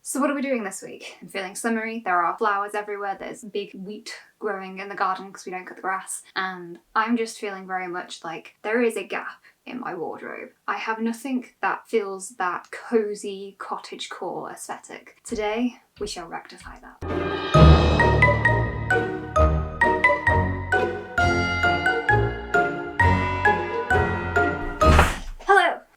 So what are we doing this week? I'm feeling summery, there are flowers everywhere, there's big wheat growing in the garden because we don't cut the grass, and I'm just feeling very much like there is a gap in my wardrobe. I have nothing that feels that cosy cottagecore aesthetic. Today, we shall rectify that.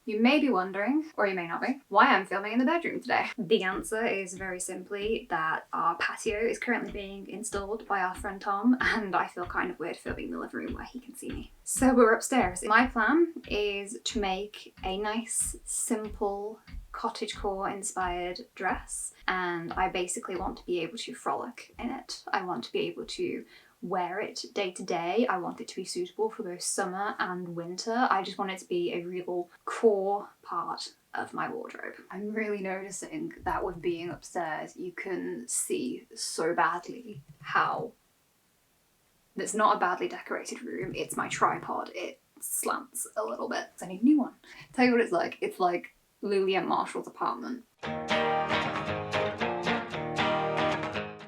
You may be wondering, or you may not be, why I'm filming in the bedroom today. The answer is very simply that our patio is currently being installed by our friend Tom, and I feel kind of weird filming in the living room where he can see me. So we're upstairs. My plan is to make a nice, simple, cottagecore inspired dress, and I basically want to be able to frolic in it. I want to be able to wear it day to day. I want it to be suitable for both summer and winter. I just want it to be a real core part of my wardrobe. I'm really noticing that with being upstairs, you can see so badly how it's not a badly decorated room, it's my tripod. It slants a little bit. I need a new one. Tell you what it's like. It's like Lily and Marshall's apartment.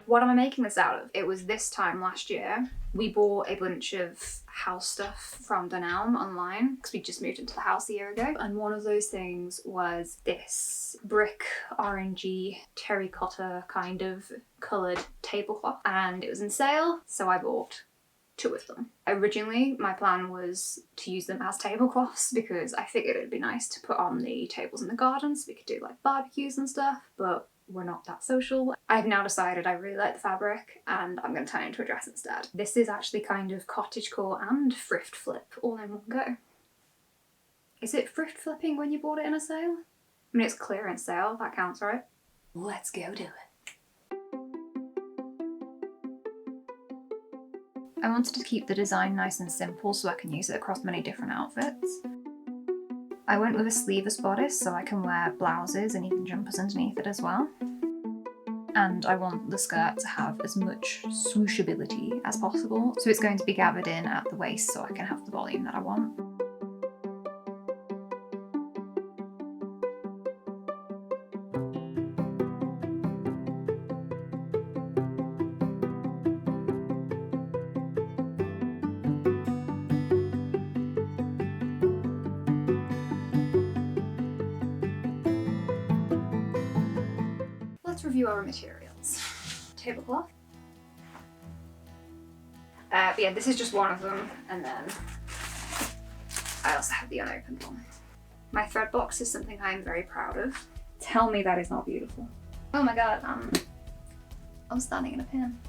What am I making this out of? It was this time last year. We bought a bunch of house stuff from Dunelm online because we just moved into the house a year ago. And one of those things was this brick orangey terracotta kind of coloured tablecloth. And it was in sale, so I bought 2 of them. Originally, my plan was to use them as tablecloths because I figured it'd be nice to put on the tables in the garden so we could do like barbecues and stuff, but we're not that social. I've now decided I really like the fabric and I'm going to turn it into a dress instead. This is actually kind of cottagecore and thrift flip all in one go. Is it thrift flipping when you bought it in a sale? I mean, it's clearance sale, that counts, right? Let's go do it. I wanted to keep the design nice and simple so I can use it across many different outfits. I went with a sleeveless bodice so I can wear blouses and even jumpers underneath it as well. And I want the skirt to have as much swooshability as possible, so it's going to be gathered in at the waist so I can have the volume that I want. Let's review our materials. Tablecloth. But yeah, this is just one of them, and then I also have the unopened one. My thread box is something I am very proud of. Tell me that is not beautiful. Oh my god, I'm standing in a pin.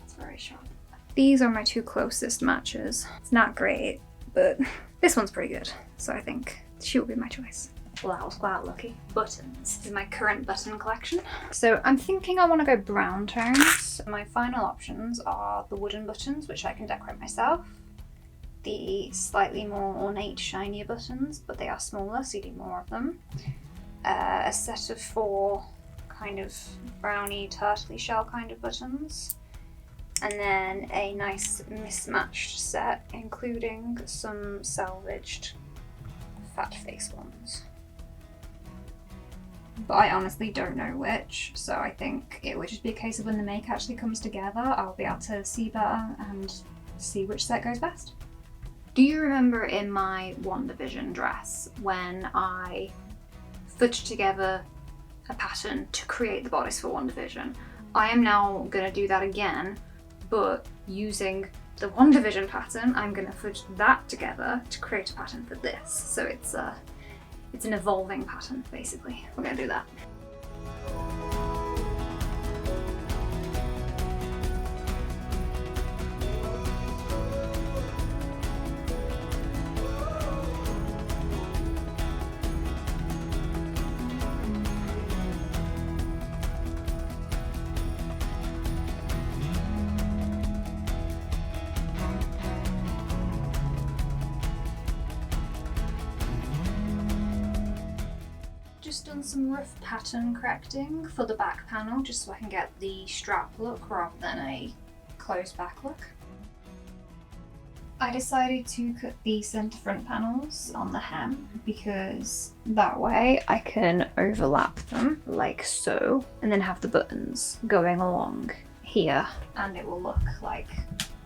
That's very sharp. These are my 2 closest matches. It's not great, but this one's pretty good, so I think she will be my choice. Well, I was quite lucky. Buttons. This is my current button collection. So I'm thinking I want to go brown tones. My final options are the wooden buttons, which I can decorate myself. The slightly more ornate, shinier buttons, but they are smaller, so you need more of them. A set of 4 kind of browny, turtley shell kind of buttons. And then a nice mismatched set, including some salvaged fat face ones. But I honestly don't know which, so I think it would just be a case of when the make actually comes together, I'll be able to see better and see which set goes best. Do you remember in my WandaVision dress when I stitched together a pattern to create the bodice for WandaVision? I am now going to do that again, but using the WandaVision pattern, I'm going to put that together to create a pattern for this. So it's an evolving pattern, basically. We're going to do that. Just done some rough pattern correcting for the back panel, just so I can get the strap look rather than a closed back look. I decided to cut the centre front panels on the hem because that way I can overlap them like so and then have the buttons going along here, and it will look like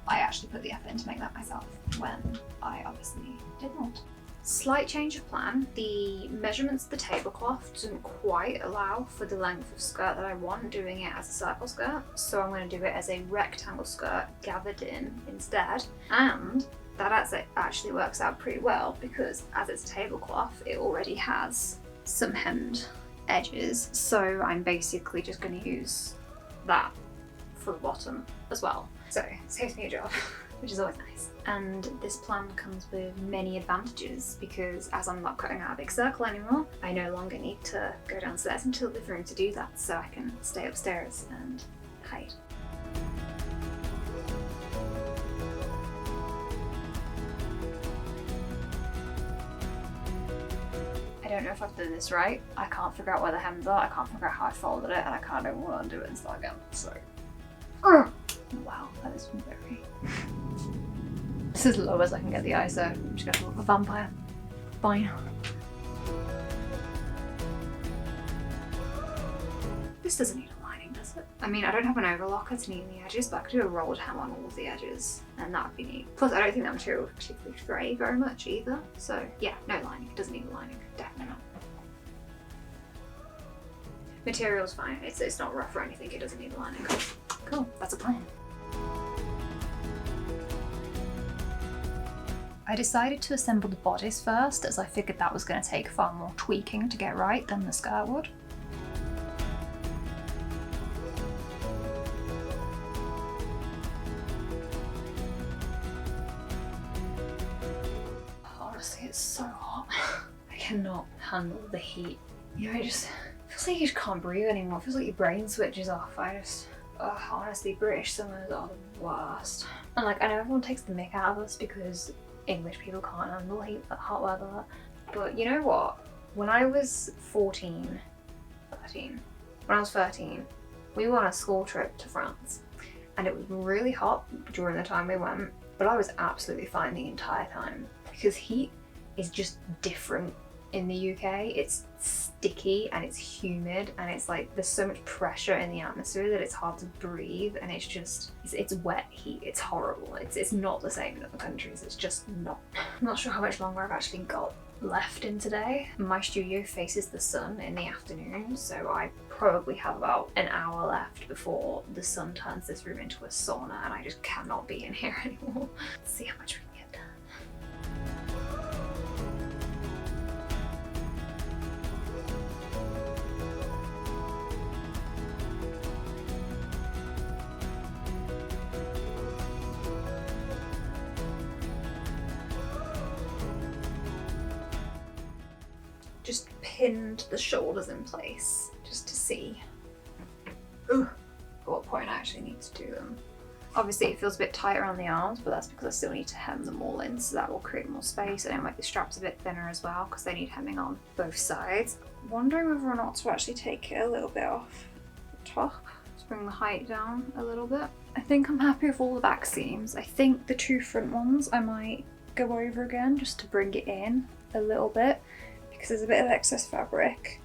I actually put the effort in to make that myself when I obviously did not. Slight change of plan. The measurements of the tablecloth doesn't quite allow for the length of skirt that I want, doing it as a circle skirt. So I'm going to do it as a rectangle skirt gathered in instead. And that actually works out pretty well because as it's a tablecloth, it already has some hemmed edges. So I'm basically just going to use that for the bottom as well. So it saves me a job, which is always nice. And this plan comes with many advantages because as I'm not cutting out a big circle anymore, I no longer need to go downstairs into the living room to do that, so I can stay upstairs and hide. I don't know if I've done this right. I can't figure out where the hems are, I can't figure out how I folded it, and I can't even want to do it and start again, so. Wow, that is very... This is as low as I can get the ISO. I'm just gonna look like a vampire. Fine. This doesn't need a lining, does it? I mean, I don't have an overlocker to neaten the edges, but I could do a rolled hem on all of the edges, and that would be neat. Plus, I don't think that material would particularly fray very much either. So yeah, no lining. It doesn't need a lining. Definitely not. Material's fine. It's not rough or anything. It doesn't need a lining. Cool. That's a plan. I decided to assemble the bodice first, as I figured that was going to take far more tweaking to get right than the skirt would. Honestly, it's so hot. I cannot handle the heat. You know, it just feels like you just can't breathe anymore. It feels like your brain switches off. Honestly, British summers are the worst. And like, I know everyone takes the mick out of us because English people can't handle hot weather, but you know what? When I was 13, we went on a school trip to France, and it was really hot during the time we went, but I was absolutely fine the entire time because heat is just different in the UK. It's sticky and it's humid and it's like there's so much pressure in the atmosphere that it's hard to breathe, and it's wet heat. It's horrible. It's not the same in other countries. It's just not. I'm not sure how much longer I've actually got left in today. My studio faces the sun in the afternoon, so I probably have about an hour left before the sun turns this room into a sauna, and I just cannot be in here anymore. Let's see how much we can get done. Just pinned the shoulders in place just to see at what point I actually need to do them. Obviously it feels a bit tight around the arms, but that's because I still need to hem them all in, so that will create more space, and it might be straps a bit thinner as well because they need hemming on both sides. I'm wondering whether or not to actually take it a little bit off the top to bring the height down a little bit. I think I'm happy with all the back seams. I think the two front ones I might go over again just to bring it in a little bit, because there's a bit of excess fabric,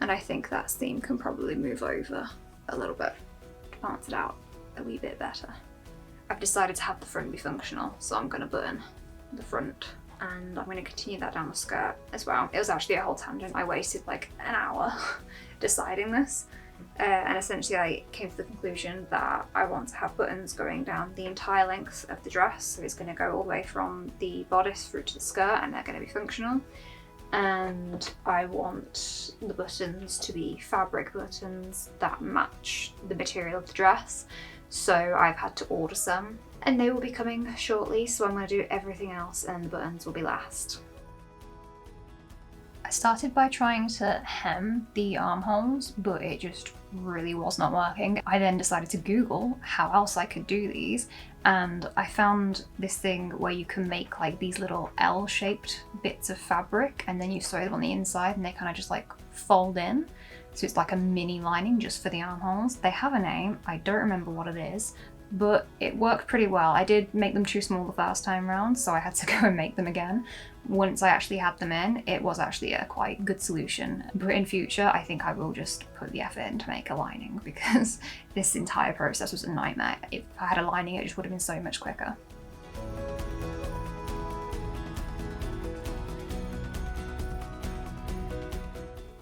and I think that seam can probably move over a little bit to balance it out a wee bit better. I've decided to have the front be functional, so I'm going to button the front, and I'm going to continue that down the skirt as well. It was actually a whole tangent. I wasted like an hour deciding this, and essentially I came to the conclusion that I want to have buttons going down the entire length of the dress, so it's going to go all the way from the bodice through to the skirt, and they're going to be functional. And I want the buttons to be fabric buttons that match the material of the dress. So I've had to order some, and they will be coming shortly, so I'm going to do everything else and the buttons will be last. I started by trying to hem the armholes, but it just really was not working. I then decided to Google how else I could do these, and I found this thing where you can make like these little L-shaped bits of fabric, and then you sew them on the inside and they kind of just like fold in. So it's like a mini lining just for the armholes. They have a name, I don't remember what it is, but it worked pretty well. I did make them too small the first time round, so I had to go and make them again. Once I actually had them in, it was actually a quite good solution. But in future, I think I will just put the effort in to make a lining, because this entire process was a nightmare. If I had a lining, it just would have been so much quicker.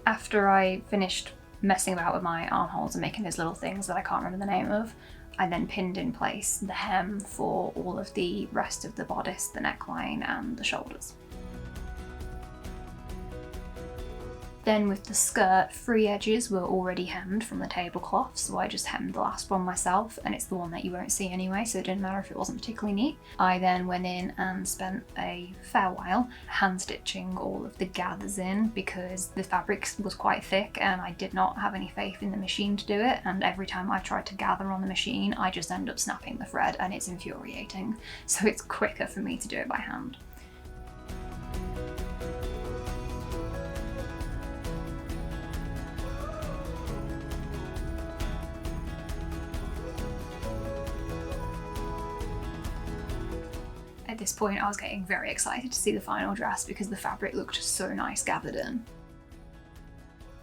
After I finished messing about with my armholes and making those little things that I can't remember the name of, I then pinned in place the hem for all of the rest of the bodice, the neckline and the shoulders. Then with the skirt, 3 edges were already hemmed from the tablecloth, so I just hemmed the last one myself, and it's the one that you won't see anyway, so it didn't matter if it wasn't particularly neat. I then went in and spent a fair while hand stitching all of the gathers in, because the fabric was quite thick and I did not have any faith in the machine to do it, and every time I tried to gather on the machine I just end up snapping the thread, and it's infuriating. So it's quicker for me to do it by hand. At this point I was getting very excited to see the final dress because the fabric looked so nice gathered in.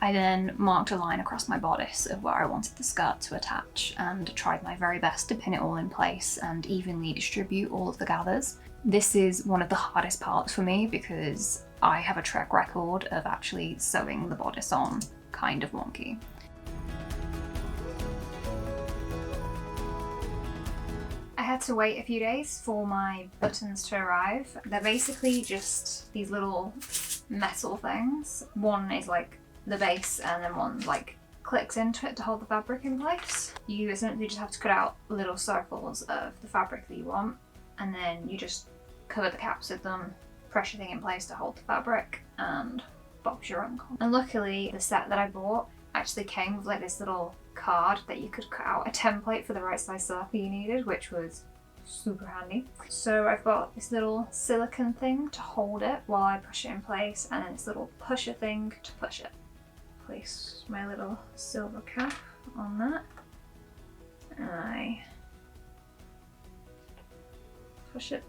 I then marked a line across my bodice of where I wanted the skirt to attach and tried my very best to pin it all in place and evenly distribute all of the gathers. This is one of the hardest parts for me because I have a track record of actually sewing the bodice on kind of wonky. I had to wait a few days for my buttons to arrive. They're basically just these little metal things. One is like the base and then one like clicks into it to hold the fabric in place. You essentially just have to cut out little circles of the fabric that you want, and then you just cover the caps with them, press your thing in place to hold the fabric, and bob's your uncle. And luckily the set that I bought actually came with like this little card that you could cut out a template for the right size circle you needed, which was super handy. So I've got this little silicone thing to hold it while I push it in place, and then this little pusher thing to push it. Place my little silver cap on that, and I push it.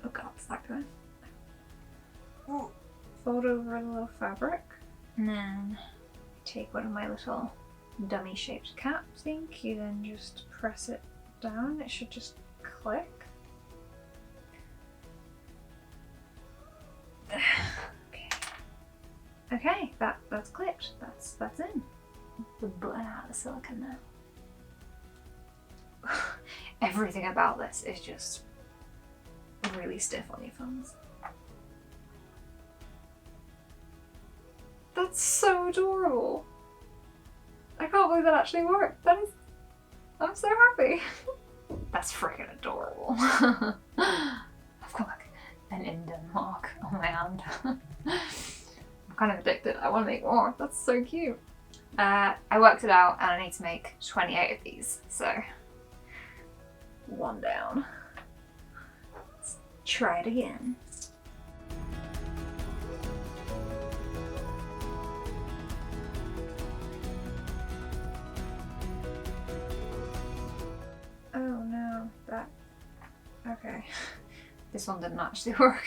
Oh god, what's that going? Fold over the little fabric, and then take one of my little dummy shaped cap thing. You then just press it down. It should just click. Okay, that's clipped. That's in. The button out of the silicone now. Everything about this is just really stiff on your thumbs. That's so adorable. I can't believe that actually worked. I'm so happy. That's freaking adorable. I've got like an indent mark on my hand. I'm kind of addicted. I want to make more. That's so cute. I worked it out and I need to make 28 of these, so one down. Let's try it again. Oh no, okay. This one didn't actually work.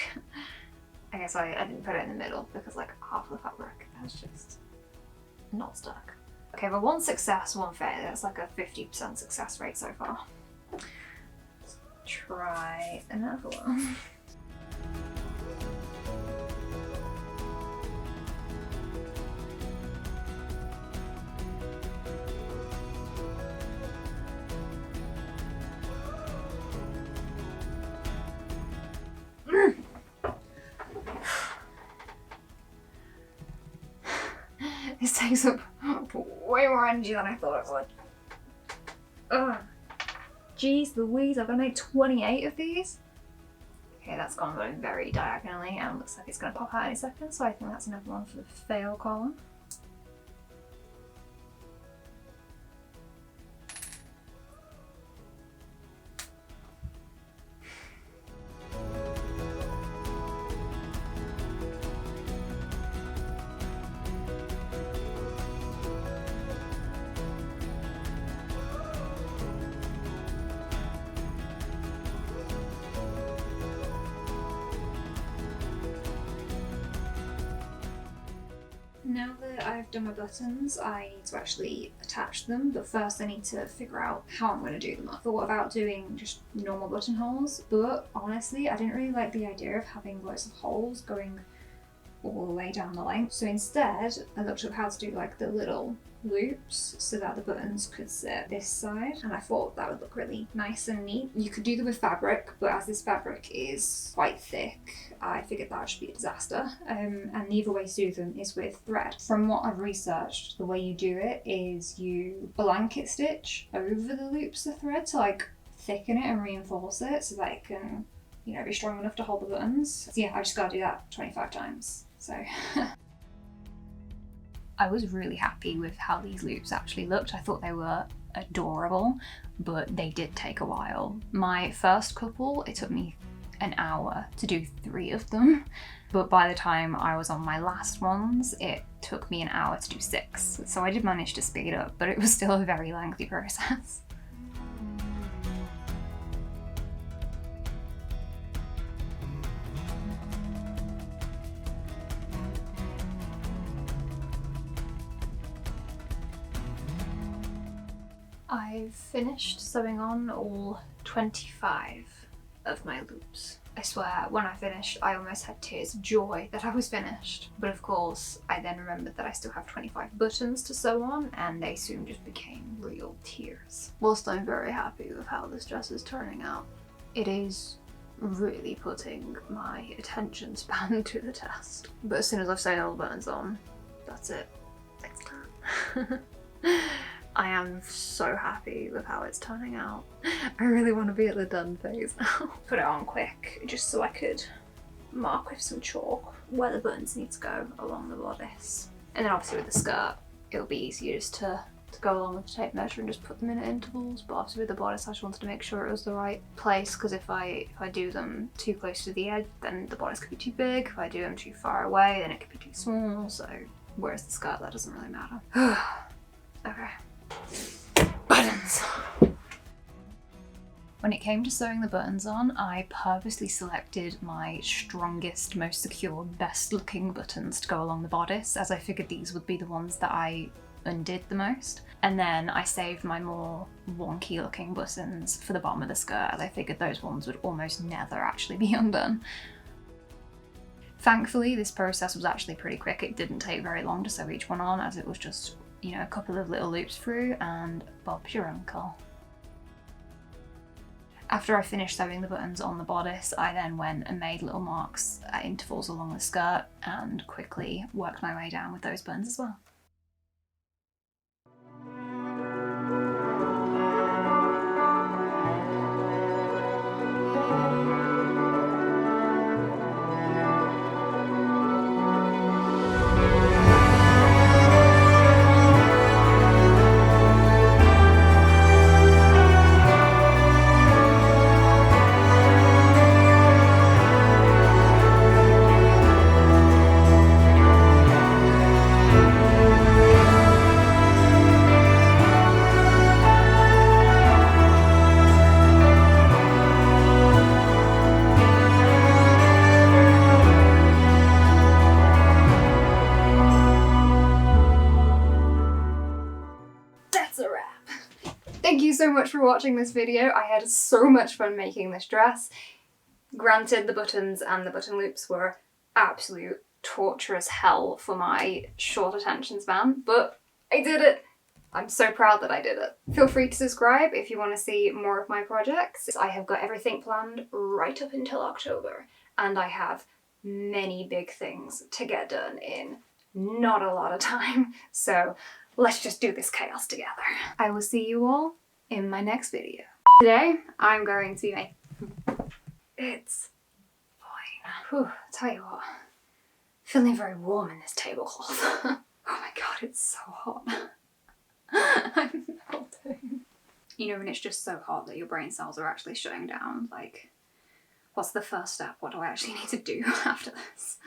I guess I didn't put it in the middle because like half of the fabric has just not stuck. Okay, but one success, one failure. That's like a 50% success rate so far. Let's try another one. This takes up way more energy than I thought it would. Ugh. Jeez Louise, I've got to make 28 of these? Okay, that's gone very diagonally and looks like it's going to pop out any second, so I think that's another one for the fail column. I've done my buttons, I need to actually attach them, but first I need to figure out how I'm going to do them. I thought about doing just normal buttonholes, but honestly I didn't really like the idea of having loads of holes going all the way down the length. So instead I looked up how to do like the little loops so that the buttons could sit this side, and I thought that would look really nice and neat. You could do them with fabric, but as this fabric is quite thick, I figured that would just be a disaster. And the other way to do them is with thread. From what I've researched, the way you do it is you blanket stitch over the loops of thread to like thicken it and reinforce it so that it can, you know, be strong enough to hold the buttons. So yeah, I just gotta do that 25 times. So I was really happy with how these loops actually looked. I thought they were adorable, but they did take a while. My first couple, it took me an hour to do 3 of them, but by the time I was on my last ones, it took me an hour to do 6. So I did manage to speed up, but it was still a very lengthy process. I've finished sewing on all 25 of my loops. I swear, when I finished, I almost had tears of joy that I was finished. But of course, I then remembered that I still have 25 buttons to sew on, and they soon just became real tears. Whilst I'm very happy with how this dress is turning out, it is really putting my attention span to the test. But as soon as I've sewn all the buttons on, that's it. Next time. I am so happy with how it's turning out. I really want to be at the done phase now. Put it on quick, just so I could mark with some chalk where the buttons need to go along the bodice. And then obviously with the skirt, it'll be easier just to go along with the tape measure and just put them in at intervals. But obviously with the bodice, I just wanted to make sure it was the right place, because if I do them too close to the edge, then the bodice could be too big. If I do them too far away, then it could be too small. So whereas the skirt, that doesn't really matter. Okay. Buttons. When it came to sewing the buttons on, I purposely selected my strongest, most secure, best looking buttons to go along the bodice, as I figured these would be the ones that I undid the most. And then I saved my more wonky looking buttons for the bottom of the skirt, as I figured those ones would almost never actually be undone. Thankfully, this process was actually pretty quick. It didn't take very long to sew each one on, as it was just, you know, a couple of little loops through and Bob's your uncle. After I finished sewing the buttons on the bodice, I then went and made little marks at intervals along the skirt and quickly worked my way down with those buttons as well. Thank you so much for watching this video. I had so much fun making this dress. Granted, the buttons and the button loops were absolute torturous hell for my short attention span, but I did it. I'm so proud that I did it. Feel free to subscribe if you want to see more of my projects. I have got everything planned right up until October, and I have many big things to get done in not a lot of time, so let's just do this chaos together. I will see you all in my next video. Today, I'm going to be making... It's fine. Whew, tell you what, feeling very warm in this tablecloth. Oh my god, it's so hot. I'm melting. You know when it's just so hot that your brain cells are actually shutting down, like, what's the first step? What do I actually need to do after this?